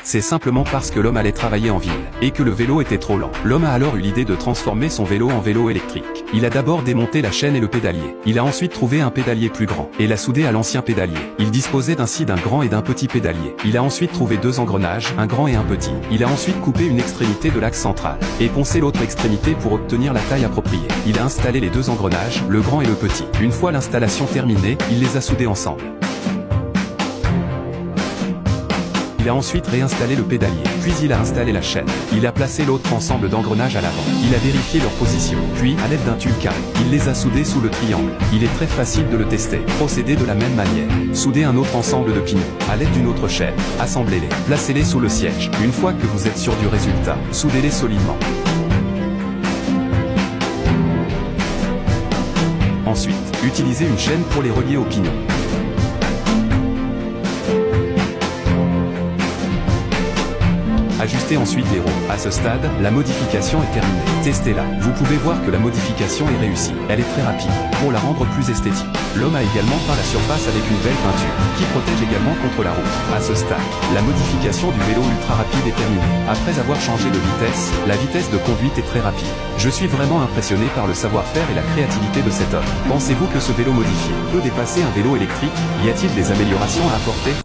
C'est simplement parce que l'homme allait travailler en ville, et que le vélo était trop lent. L'homme a alors eu l'idée de transformer son vélo en vélo électrique. Il a d'abord démonté la chaîne et le pédalier. Il a ensuite trouvé un pédalier plus grand, et l'a soudé à l'ancien pédalier. Il disposait ainsi d'un grand et d'un petit pédalier. Il a ensuite trouvé deux engrenages, un grand et un petit. Il a ensuite coupé une extrémité de l'axe central, et poncé l'autre extrémité pour obtenir la taille appropriée. Il a installé les deux engrenages, le grand et le petit. Une fois l'installation terminée, il les a soudés ensemble. Il a ensuite réinstallé le pédalier, puis il a installé la chaîne. Il a placé l'autre ensemble d'engrenages à l'avant. Il a vérifié leur position, puis, à l'aide d'un tube carré, il les a soudés sous le triangle. Il est très facile de le tester. Procédez de la même manière. Soudez un autre ensemble de pignons, à l'aide d'une autre chaîne. Assemblez-les, placez-les sous le siège. Une fois que vous êtes sûr du résultat, soudez-les solidement. Ensuite, utilisez une chaîne pour les relier au pignon. Ajustez ensuite les roues. À ce stade, la modification est terminée. Testez-la. Vous pouvez voir que la modification est réussie. Elle est très rapide. Pour la rendre plus esthétique, l'homme a également peint la surface avec une belle peinture, qui protège également contre la route. À ce stade, la modification du vélo ultra rapide est terminée. Après avoir changé de vitesse, la vitesse de conduite est très rapide. Je suis vraiment impressionné par le savoir-faire et la créativité de cet homme. Pensez-vous que ce vélo modifié peut dépasser un vélo électrique? Y a-t-il des améliorations à apporter?